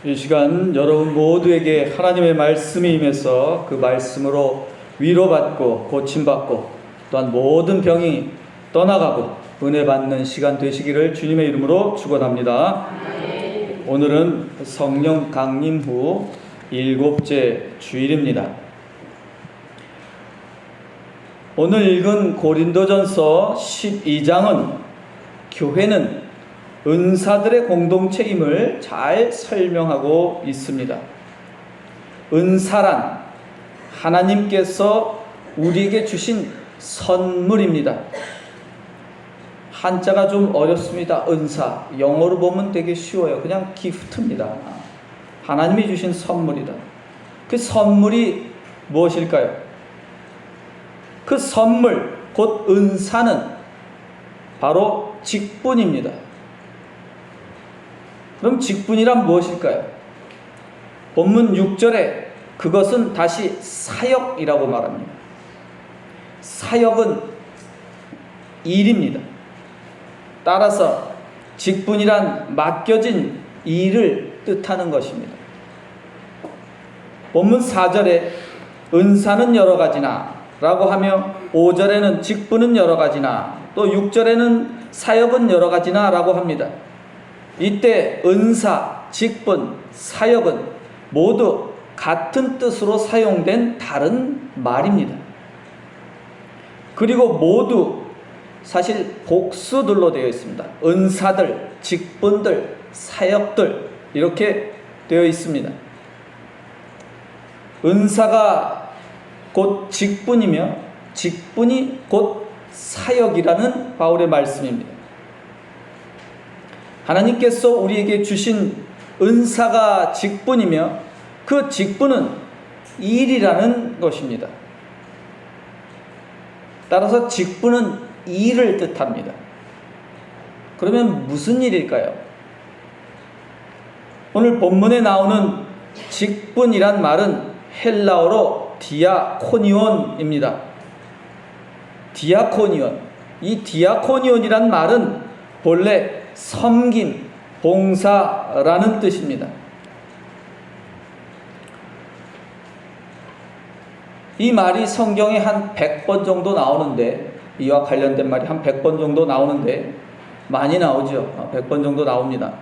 이 시간 여러분 모두에게 하나님의 말씀이 임해서 그 말씀으로 위로받고 고침받고 또한 모든 병이 떠나가고 은혜 받는 시간 되시기를 주님의 이름으로 축원합니다. 오늘은 성령 강림 후 7째 주일입니다. 오늘 읽은 고린도전서 12장은 교회는 은사들의 공동체임을 잘 설명하고 있습니다. 은사란 하나님께서 우리에게 주신 선물입니다. 한자가 좀 어렵습니다. 은사. 영어로 보면 되게 쉬워요. 그냥 기프트입니다. 하나님이 주신 선물이다. 그 선물이 무엇일까요? 그 선물, 곧 은사는 바로 직분입니다. 그럼 직분이란 무엇일까요? 본문 6절에 그것은 다시 사역이라고 말합니다. 사역은 일입니다. 따라서 직분이란 맡겨진 일을 뜻하는 것입니다. 본문 4절에 은사는 여러 가지나 라고 하며 5절에는 직분은 여러 가지나 또 6절에는 사역은 여러 가지나 라고 합니다. 이때 은사, 직분, 사역은 모두 같은 뜻으로 사용된 다른 말입니다. 그리고 모두 사실 복수들로 되어 있습니다. 은사들, 직분들, 사역들 이렇게 되어 있습니다. 은사가 곧 직분이며 직분이 곧 사역이라는 바울의 말씀입니다. 하나님께서 우리에게 주신 은사가 직분이며 그 직분은 일이라는 것입니다. 따라서 직분은 일을 뜻합니다. 그러면 무슨 일일까요? 오늘 본문에 나오는 직분이란 말은 헬라어로 디아코니온입니다. 디아코니온. 이 디아코니온이란 말은 본래 섬김, 봉사라는 뜻입니다. 이 말이 성경에 한 100번 정도 나오는데, 이와 관련된 말이 한 100번 정도 나오는데, 많이 나오죠. 100번 정도 나옵니다.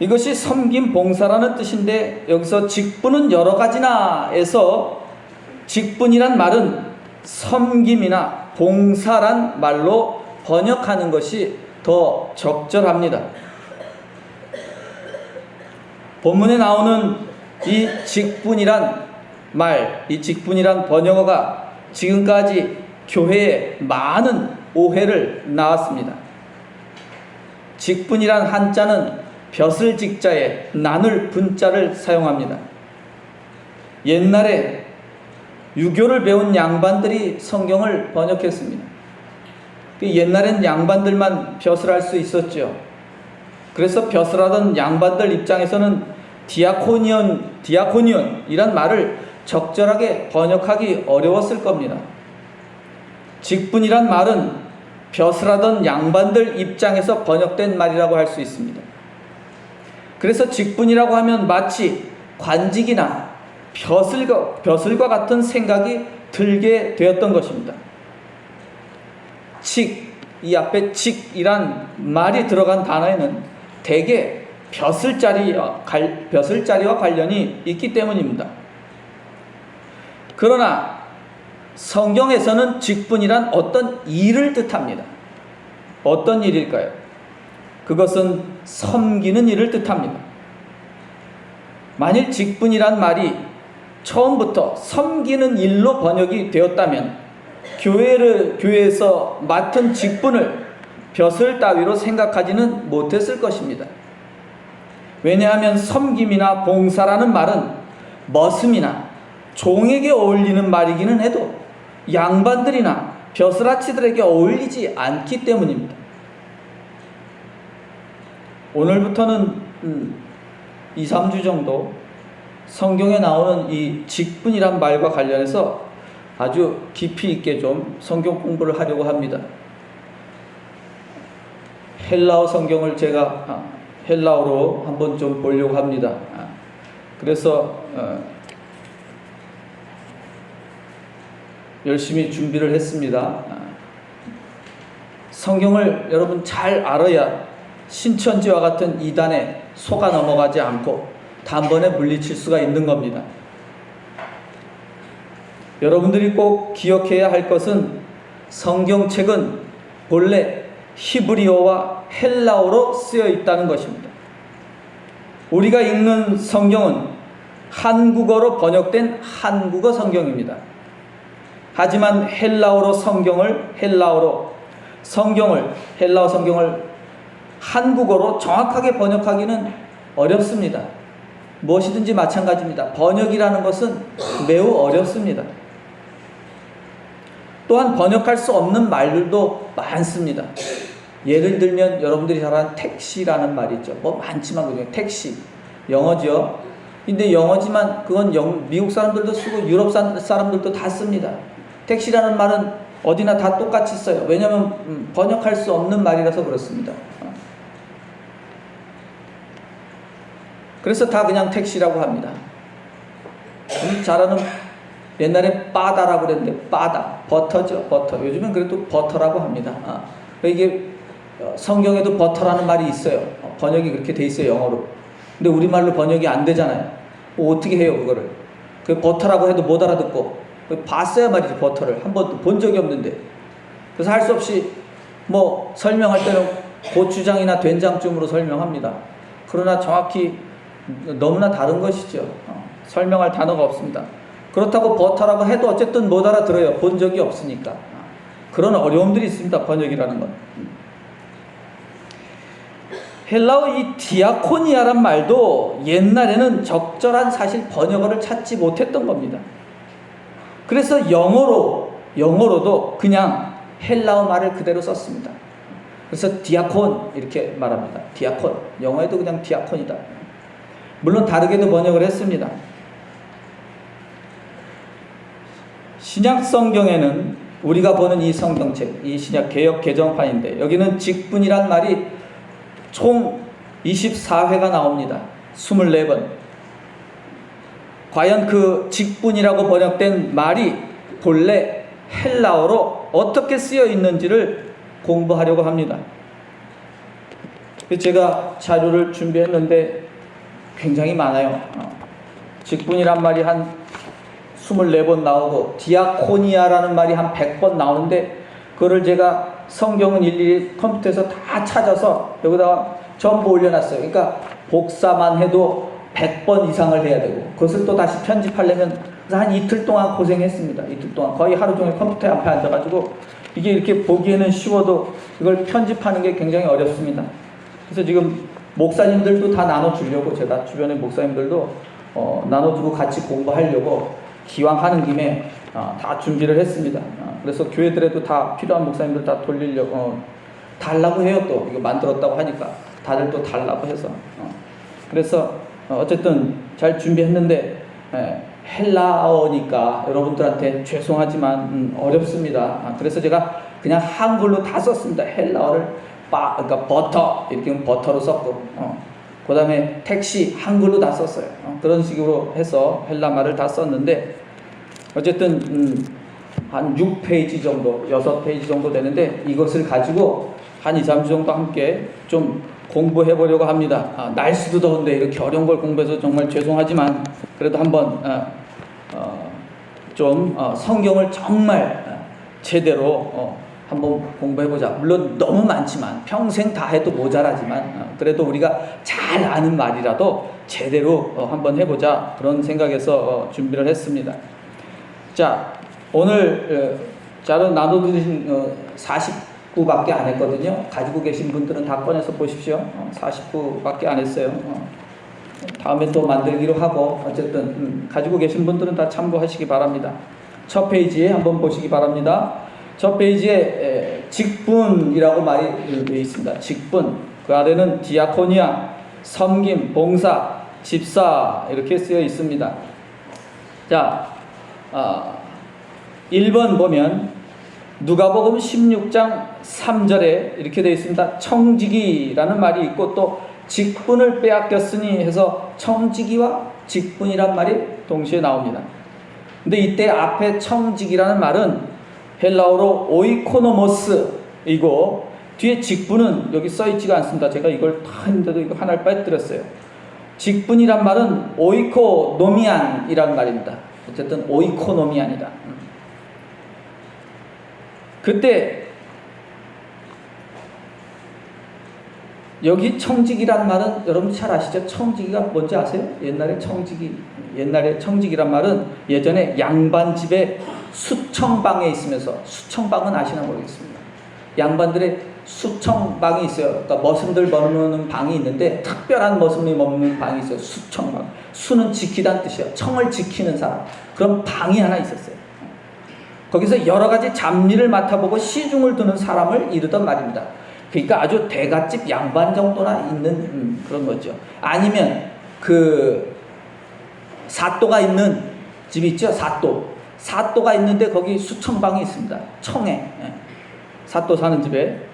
이것이 섬김, 봉사라는 뜻인데, 여기서 직분은 여러 가지나 해서 직분이란 말은 섬김이나 봉사란 말로 번역하는 것이 더 적절합니다. 본문에 나오는 이 직분이란 말, 이 직분이란 번역어가 지금까지 교회에 많은 오해를 낳았습니다. 직분이란 한자는 벼슬 직자에 나눌 분자를 사용합니다. 옛날에 유교를 배운 양반들이 성경을 번역했습니다. 옛날엔 양반들만 벼슬할 수 있었죠. 그래서 벼슬하던 양반들 입장에서는 디아코니온이란 말을 적절하게 번역하기 어려웠을 겁니다. 직분이란 말은 벼슬하던 양반들 입장에서 번역된 말이라고 할 수 있습니다. 그래서 직분이라고 하면 마치 관직이나 벼슬과 같은 생각이 들게 되었던 것입니다. 이 앞에 직이란 말이 들어간 단어에는 대개 벼슬자리와 관련이 있기 때문입니다. 그러나 성경에서는 직분이란 어떤 일을 뜻합니다. 어떤 일일까요? 그것은 섬기는 일을 뜻합니다. 만일 직분이란 말이 처음부터 섬기는 일로 번역이 되었다면 교회에서 맡은 직분을 벼슬 따위로 생각하지는 못했을 것입니다. 왜냐하면 섬김이나 봉사라는 말은 머슴이나 종에게 어울리는 말이기는 해도 양반들이나 벼슬아치들에게 어울리지 않기 때문입니다. 오늘부터는 2, 3주 정도 성경에 나오는 이 직분이란 말과 관련해서 아주 깊이 있게 좀 성경 공부를 하려고 합니다. 헬라어 성경을 제가 헬라어로 한번 좀 보려고 합니다. 그래서 열심히 준비를 했습니다. 성경을 여러분 잘 알아야 신천지와 같은 이단에 속아 넘어가지 않고 단번에 물리칠 수가 있는 겁니다. 여러분들이 꼭 기억해야 할 것은 성경책은 본래 히브리어와 헬라어로 쓰여 있다는 것입니다. 우리가 읽는 성경은 한국어로 번역된 한국어 성경입니다. 하지만 헬라어 성경을 한국어로 정확하게 번역하기는 어렵습니다. 무엇이든지 마찬가지입니다. 번역이라는 것은 매우 어렵습니다. 또한 번역할 수 없는 말들도 많습니다. 예를 들면 여러분들이 잘 아는 택시라는 말이 있죠. 뭐 많지만 그중에 택시, 영어죠. 근데 영어지만 그건 미국 사람들도 쓰고 유럽 사람들도 다 씁니다. 택시라는 말은 어디나 다 똑같이 써요. 왜냐하면 번역할 수 없는 말이라서 그렇습니다. 그래서 다 그냥 택시라고 합니다. 잘 아는 옛날에 바다라고 그랬는데 바다, 버터죠. 버터. 요즘엔 그래도 버터라고 합니다. 이게 성경에도 버터라는 말이 있어요. 번역이 그렇게 돼 있어요, 영어로. 근데 우리말로 번역이 안 되잖아요. 어떻게 해요, 그거를? 그 버터라고 해도 못 알아듣고 봤어야 말이지, 버터를. 한 번도 본 적이 없는데. 그래서 할 수 없이 뭐 설명할 때는 고추장이나 된장쯤으로 설명합니다. 그러나 정확히 너무나 다른 것이죠. 설명할 단어가 없습니다. 그렇다고 버터라고 해도 어쨌든 못 알아들어요. 본 적이 없으니까. 그런 어려움들이 있습니다, 번역이라는 건. 헬라어 이 디아코니아란 말도 옛날에는 적절한 사실 번역어를 찾지 못했던 겁니다. 그래서 영어로도 그냥 헬라어 말을 그대로 썼습니다. 그래서 디아콘 이렇게 말합니다. 디아콘. 영어에도 그냥 디아콘이다. 물론 다르게도 번역을 했습니다. 신약 성경에는 우리가 보는 이 성경책, 이 신약 개역 개정판인데 여기는 직분이란 말이 총 24회가 나옵니다. 24번. 과연 그 직분이라고 번역된 말이 본래 헬라어로 어떻게 쓰여 있는지를 공부하려고 합니다. 제가 자료를 준비했는데 굉장히 많아요. 직분이란 말이 한 24번 나오고 디아코니아라는 말이 한 100번 나오는데 그거를 제가 성경은 일일이 컴퓨터에서 다 찾아서 여기다가 전부 올려놨어요. 그러니까 복사만 해도 100번 이상을 해야 되고 그것을 또 다시 편집하려면 한 이틀 동안 고생했습니다. 이틀 동안 거의 하루 종일 컴퓨터 앞에 앉아가지고 이게 이렇게 보기에는 쉬워도 이걸 편집하는 게 굉장히 어렵습니다. 그래서 지금 목사님들도 다 나눠주려고 제가 주변의 목사님들도 나눠주고 같이 공부하려고 기왕 하는 김에 다 준비를 했습니다. 그래서 교회들에도 다 필요한 목사님들 다 돌리려고 달라고 해요. 또 이거 만들었다고 하니까 다들 또 달라고 해서 그래서 어쨌든 잘 준비했는데 헬라어니까 여러분들한테 죄송하지만 어렵습니다. 그래서 제가 그냥 한글로 다 썼습니다. 헬라어를 그러니까 버터 이렇게 버터로 썼고 그 다음에 택시 한글로 다 썼어요. 그런 식으로 해서 헬라 말을 다 썼는데 어쨌든 한 6페이지 정도 6페이지 정도 되는데 이것을 가지고 한 2-3주 정도 함께 좀 공부해 보려고 합니다. 날씨도 더운데 이렇게 어려운 걸 공부해서 정말 죄송하지만 그래도 한번 좀 성경을 정말 제대로 한번 공부해보자. 물론 너무 많지만 평생 다 해도 모자라지만 그래도 우리가 잘 아는 말이라도 제대로 한번 해보자. 그런 생각에서 준비를 했습니다. 자, 오늘 자료 나눠드린 49밖에 안 했거든요. 가지고 계신 분들은 다 꺼내서 보십시오. 49밖에 안 했어요. 다음에 또 만들기로 하고 어쨌든 가지고 계신 분들은 다 참고하시기 바랍니다. 첫 페이지에 한번 보시기 바랍니다. 첫 페이지에 직분이라고 말이 되어 있습니다. 직분. 그 아래는 디아코니아, 섬김, 봉사, 집사 이렇게 쓰여 있습니다. 자, 1번 보면 누가복음 16장 3절에 이렇게 되어 있습니다. 청지기라는 말이 있고 또 직분을 빼앗겼으니 해서 청지기와 직분이란 말이 동시에 나옵니다. 근데 이때 앞에 청지기라는 말은 헬라어로 오이코노모스이고 뒤에 직분은 여기 써있지가 않습니다. 제가 이걸 다 했는데도 이거 하나를 빼뜨렸어요. 직분이란 말은 오이코노미안이란 말입니다. 어쨌든 오이코노미안이다. 그때 여기 청지기란 말은 여러분 잘 아시죠? 청지기가 뭔지 아세요? 옛날에 청지기란 말은 예전에 양반집에 수청방에 있으면서, 수청방은 아시나 모르겠습니다. 양반들의 수청방이 있어요. 그러니까 머슴들 머무는 방이 있는데 특별한 머슴이 머무는 방이 있어요. 수청방. 수는 지키다는 뜻이에요. 청을 지키는 사람. 그런 방이 하나 있었어요. 거기서 여러 가지 잡일을 맡아보고 시중을 두는 사람을 이르던 말입니다. 그러니까 아주 대갓집 양반 정도나 있는 그런 거죠. 아니면 그 사또가 있는 집 있죠. 사또가 있는데 거기 수청방이 있습니다. 청에 사또 사는 집에.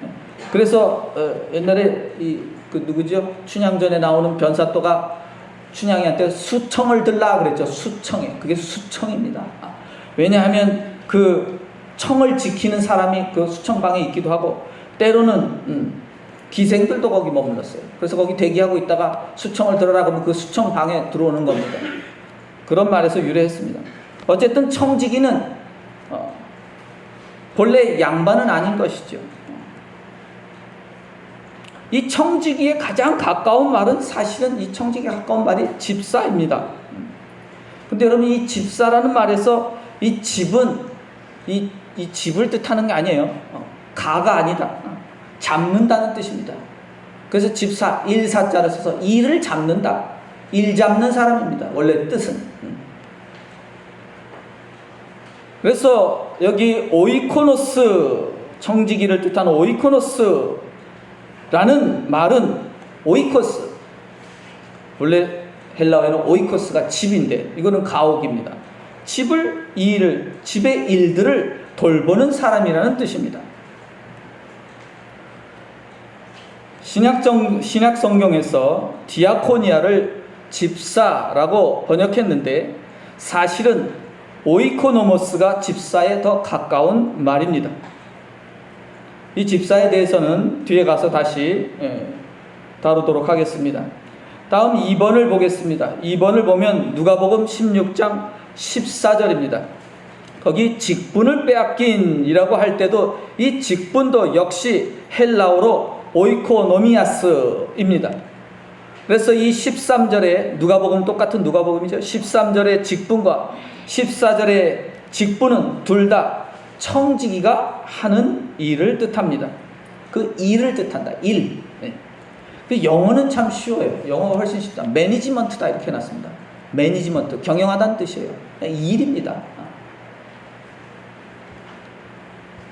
그래서 옛날에 그 누구죠? 춘향전에 나오는 변사또가 춘향이한테 수청을 들라 그랬죠. 수청에. 그게 수청입니다. 왜냐하면 그 청을 지키는 사람이 그 수청방에 있기도 하고 때로는 기생들도 거기 머물렀어요. 그래서 거기 대기하고 있다가 수청을 들어라 그러면 그 수청방에 들어오는 겁니다. 그런 말에서 유래했습니다. 어쨌든 청지기는 본래 양반은 아닌 것이죠. 이 청지기에 가장 가까운 말은 사실은 이 청지기에 가까운 말이 집사입니다. 근데 여러분 이 집사라는 말에서 이 집은 이 집을 뜻하는 게 아니에요. 가가 아니다. 잡는다는 뜻입니다. 그래서 집사, 일사자를 써서 일을 잡는다. 일 잡는 사람입니다. 원래 뜻은. 그래서 여기 오이코노스, 청지기를 뜻하는 오이코노스라는 말은 오이코스. 원래 헬라어에는 오이코스가 집인데 이거는 가옥입니다. 집의 일들을 돌보는 사람이라는 뜻입니다. 신약 성경에서 디아코니아를 집사라고 번역했는데 사실은 오이코노모스가 집사에 더 가까운 말입니다. 이 집사에 대해서는 뒤에 가서 다시 다루도록 하겠습니다. 다음 2번을 보겠습니다. 2번을 보면 누가복음 16장 14절입니다. 거기 직분을 빼앗긴이라고 할 때도 이 직분도 역시 헬라어로 오이코노미아스입니다. 그래서 이 13절에 누가복음 똑같은 누가복음이죠. 13절의 직분과 14절의 직분은 둘 다 청지기가 하는 일을 뜻합니다. 그 일을 뜻한다. 일. 영어는 참 쉬워요. 영어가 훨씬 쉽다. 매니지먼트다 이렇게 해놨습니다. 매니지먼트, 경영하다는 뜻이에요. 일입니다.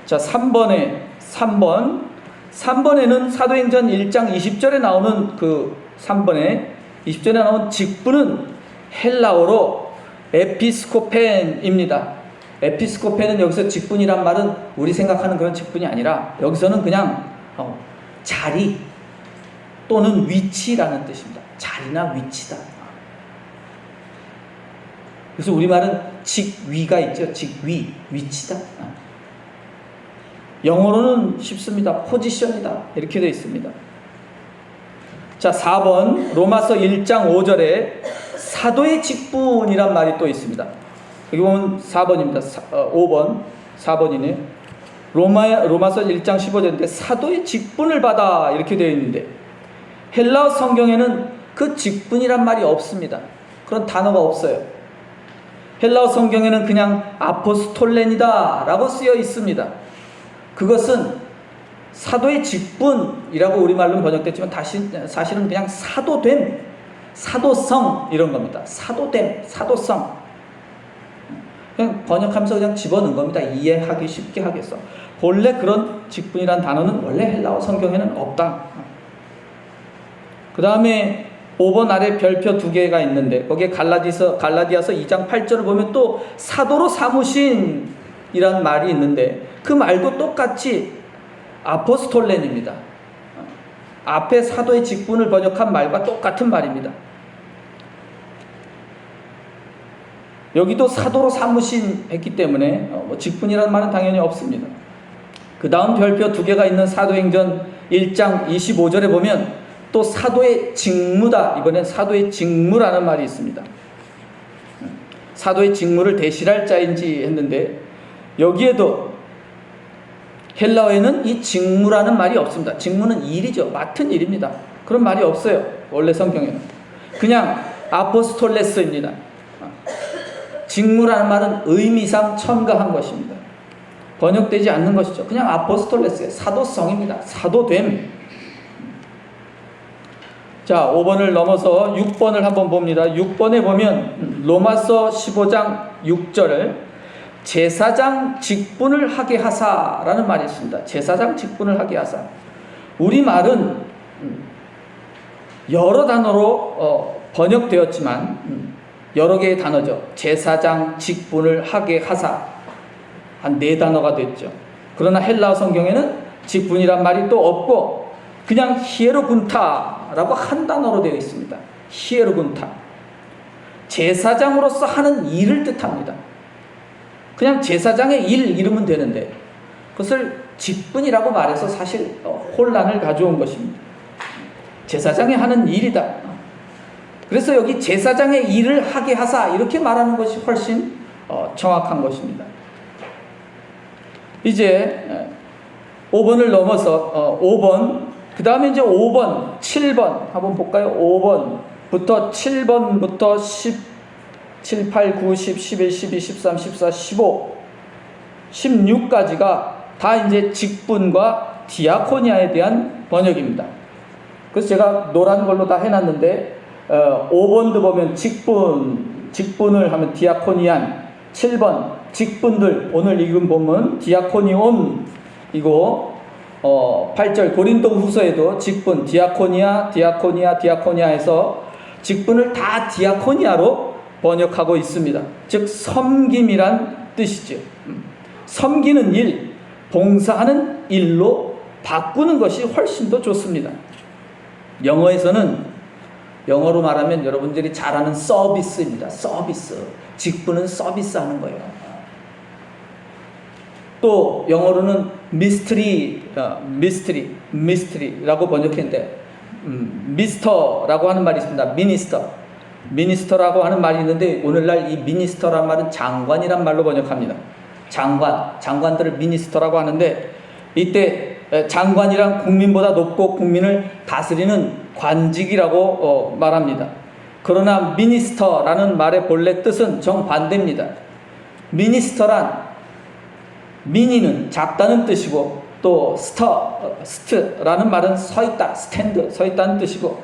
자, 3번에는 사도행전 1장 20절에 나오는 그 3번에 20절에 나온 직분은 헬라어로 에피스코펜입니다. 에피스코펜은 여기서 직분이란 말은 우리 생각하는 그런 직분이 아니라 여기서는 그냥 자리 또는 위치라는 뜻입니다. 자리나 위치다. 그래서 우리말은 직위가 있죠. 직위, 위치다. 영어로는 쉽습니다. 포지션이다. 이렇게 되어 있습니다. 자, 4번 로마서 1장 5절에 사도의 직분이란 말이 또 있습니다. 여기 보면 4번입니다. 5번, 4번이네. 로마서 1장 15절인데 사도의 직분을 받아 이렇게 되어 있는데 헬라어 성경에는 그 직분이란 말이 없습니다. 그런 단어가 없어요. 헬라어 성경에는 그냥 아포스톨렌이다 라고 쓰여 있습니다. 그것은 사도의 직분이라고 우리말로 번역됐지만 사실은 그냥 사도됨, 사도성 이런 겁니다. 사도됨, 사도성. 그냥 번역하면서 그냥 집어넣은 겁니다. 이해하기 쉽게 하기 위해서. 본래 그런 직분이란 단어는 원래 헬라어 성경에는 없다. 그 다음에 5번 아래 별표 2개가 있는데 거기에 갈라디아서 2장 8절을 보면 또 사도로 삼으신 직분이란 말이 있는데 그 말도 똑같이 아포스톨렌입니다. 앞에 사도의 직분을 번역한 말과 똑같은 말입니다. 여기도 사도로 삼으신 했기 때문에 직분이라는 말은 당연히 없습니다. 그 다음 별표 2개가 있는 사도행전 1장 25절에 보면 또 사도의 직무다. 이번엔 사도의 직무라는 말이 있습니다. 사도의 직무를 대신할 자인지 했는데 여기에도 헬라어에는 이 직무라는 말이 없습니다. 직무는 일이죠. 맡은 일입니다. 그런 말이 없어요. 원래 성경에는. 그냥 아포스톨레스입니다. 직무라는 말은 의미상 첨가한 것입니다. 번역되지 않는 것이죠. 그냥 아포스톨레스의 사도성입니다. 사도됨. 자, 5번을 넘어서 6번을 한번 봅니다. 6번에 보면 로마서 15장 6절을 제사장 직분을 하게 하사라는 말이 있습니다. 제사장 직분을 하게 하사. 우리말은 여러 단어로 번역되었지만 여러 개의 단어죠. 제사장 직분을 하게 하사. 한 4단어가 됐죠. 그러나 헬라어 성경에는 직분이란 말이 또 없고 그냥 히에로군타라고 한 단어로 되어 있습니다. 히에로군타. 제사장으로서 하는 일을 뜻합니다. 그냥 제사장의 일 이러면 되는데 그것을 직분이라고 말해서 사실 혼란을 가져온 것입니다. 제사장이 하는 일이다. 그래서 여기 제사장의 일을 하게 하사 이렇게 말하는 것이 훨씬 정확한 것입니다. 이제 5번을 넘어서 5번 그 다음에 이제 5번 7번 한번 볼까요? 5번부터 7번부터 17, 8, 9, 10, 11, 12, 13, 14, 15, 16까지가 다 이제 직분과 디아코니아에 대한 번역입니다. 그래서 제가 노란 걸로 다 해놨는데 5번도 보면 직분을 하면 디아코니안, 7번 직분들, 오늘 읽은 본문 디아코니온 이고 8절 고린도 후서에도 직분, 디아코니아에서 직분을 다 디아코니아로 번역하고 있습니다. 즉 섬김이란 뜻이죠. 섬기는 일, 봉사하는 일로 바꾸는 것이 훨씬 더 좋습니다. 영어로 말하면 여러분들이 잘 아는 서비스입니다. 서비스. 직분은 서비스하는 거예요. 또 영어로는 미스트리라고 번역했는데 미스터라고 하는 말이 있습니다. 미니스터라고 하는 말이 있는데 오늘날 이 미니스터라는 말은 장관이란 말로 번역합니다. 장관들을 미니스터라고 하는데 이때 장관이란 국민보다 높고 국민을 다스리는 관직이라고 말합니다. 그러나 미니스터라는 말의 본래 뜻은 정반대입니다. 미니는 작다는 뜻이고 또 스트라는 말은 서있다, 스탠드, 서있다는 뜻이고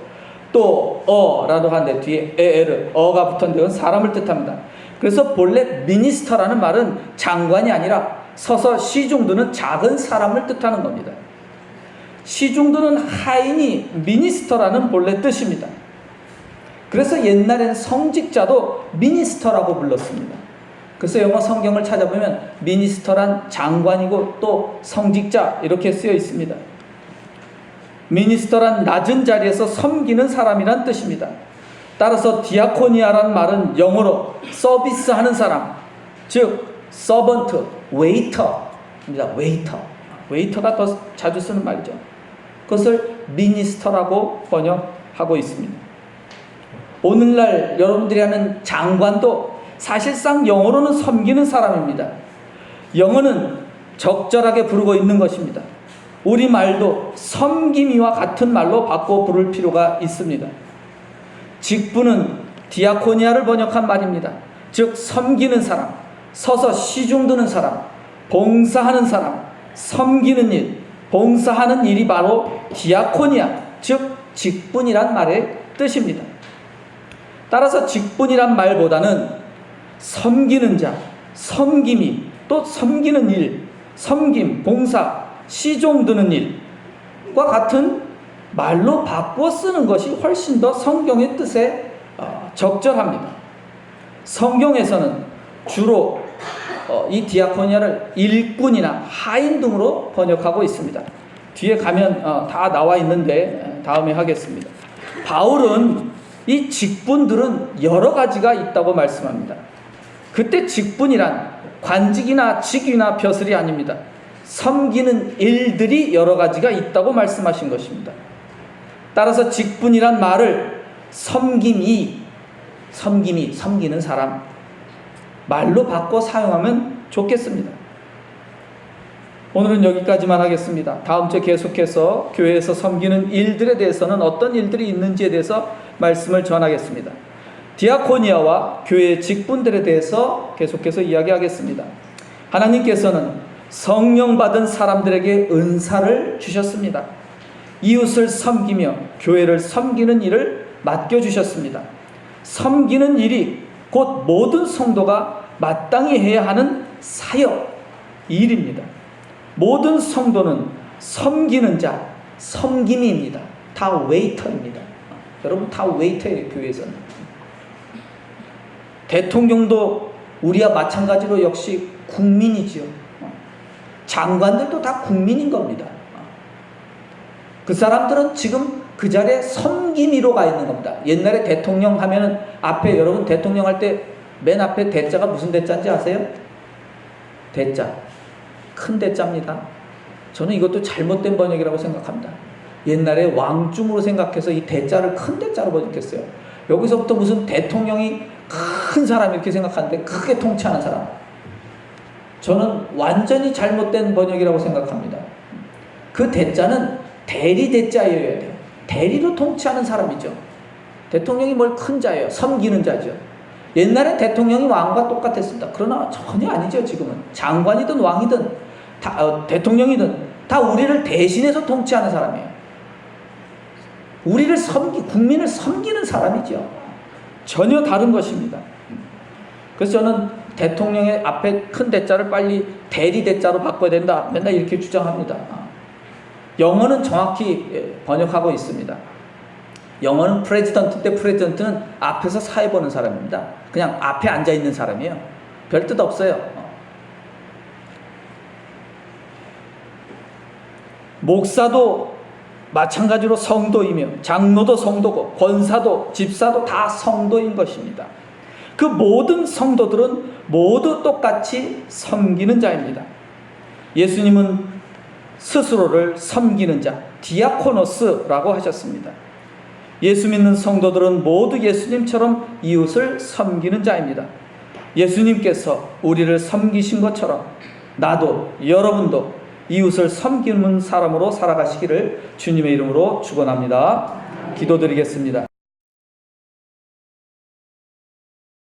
또 라도 하는데 뒤에 어가 붙은 데는 사람을 뜻합니다. 그래서 본래 미니스터라는 말은 장관이 아니라 서서 시중드는 작은 사람을 뜻하는 겁니다. 시중드는 하인이 미니스터라는 본래 뜻입니다. 그래서 옛날엔 성직자도 미니스터라고 불렀습니다. 그래서 영어 성경을 찾아보면 미니스터란 장관이고 또 성직자 이렇게 쓰여 있습니다. 미니스터란 낮은 자리에서 섬기는 사람이란 뜻입니다. 따라서 디아코니아란 말은 영어로 서비스하는 사람, 즉 서번트, 웨이터입니다. 웨이터가 더 자주 쓰는 말이죠. 그것을 미니스터라고 번역하고 있습니다. 오늘날 여러분들이 하는 장관도 사실상 영어로는 섬기는 사람입니다. 영어는 적절하게 부르고 있는 것입니다. 우리말도 섬김이와 같은 말로 바꿔 부를 필요가 있습니다. 직분은 디아코니아를 번역한 말입니다. 즉 섬기는 사람, 서서 시중드는 사람, 봉사하는 사람, 섬기는 일, 봉사하는 일이 바로 디아코니아, 즉 직분이란 말의 뜻입니다. 따라서 직분이란 말보다는 섬기는 자, 섬김이, 또 섬기는 일, 섬김, 봉사, 시종드는 일과 같은 말로 바꾸어 쓰는 것이 훨씬 더 성경의 뜻에 적절합니다. 성경에서는 주로 이 디아코니아를 일꾼이나 하인 등으로 번역하고 있습니다. 뒤에 가면 다 나와 있는데 다음에 하겠습니다. 바울은 이 직분들은 여러 가지가 있다고 말씀합니다. 그때 직분이란 관직이나 직위나 벼슬이 아닙니다. 섬기는 일들이 여러 가지가 있다고 말씀하신 것입니다. 따라서 직분이란 말을 섬기는 사람 말로 바꿔 사용하면 좋겠습니다. 오늘은 여기까지만 하겠습니다. 다음 주에 계속해서 교회에서 섬기는 일들에 대해서는 어떤 일들이 있는지에 대해서 말씀을 전하겠습니다. 디아코니아와 교회의 직분들에 대해서 계속해서 이야기하겠습니다. 하나님께서는 성령 받은 사람들에게 은사를 주셨습니다. 이웃을 섬기며 교회를 섬기는 일을 맡겨주셨습니다. 섬기는 일이 곧 모든 성도가 마땅히 해야 하는 사역, 일입니다. 모든 성도는 섬기는 자, 섬김입니다. 다 웨이터입니다. 여러분 다 웨이터예요, 교회에서는. 대통령도 우리와 마찬가지로 역시 국민이지요. 장관들도 다 국민인 겁니다. 그 사람들은 지금 그 자리에 섬김이로 가 있는 겁니다. 옛날에 대통령 하면은 앞에 여러분 대통령 할 때 맨 앞에 대자가 무슨 대자인지 아세요? 대자. 큰 대자입니다. 저는 이것도 잘못된 번역이라고 생각합니다. 옛날에 왕중으로 생각해서 이 대자를 큰 대자로 번역했어요. 여기서부터 무슨 대통령이 큰 사람 이렇게 생각하는데 크게 통치하는 사람. 저는 완전히 잘못된 번역이라고 생각합니다. 그 대자는 대리 대자여야 돼요. 대리로 통치하는 사람이죠. 대통령이 뭘 큰 자예요. 섬기는 자죠. 옛날에 대통령이 왕과 똑같았습니다. 그러나 전혀 아니죠. 지금은 장관이든 왕이든 대통령이든 다 우리를 대신해서 통치하는 사람이에요. 우리를 국민을 섬기는 사람이죠. 전혀 다른 것입니다. 그래서 저는 대통령의 앞에 큰 대자를 빨리 대리 대자로 바꿔야 된다. 맨날 이렇게 주장합니다. 영어는 정확히 번역하고 있습니다. 영어는 프레지던트인데 프레지던트는 앞에서 사회 보는 사람입니다. 그냥 앞에 앉아 있는 사람이에요. 별 뜻 없어요. 목사도 마찬가지로 성도이며 장로도 성도고 권사도 집사도 다 성도인 것입니다. 그 모든 성도들은 모두 똑같이 섬기는 자입니다. 예수님은 스스로를 섬기는 자, 디아코노스라고 하셨습니다. 예수 믿는 성도들은 모두 예수님처럼 이웃을 섬기는 자입니다. 예수님께서 우리를 섬기신 것처럼 나도 여러분도 이웃을 섬기는 사람으로 살아가시기를 주님의 이름으로 축원합니다. 기도드리겠습니다.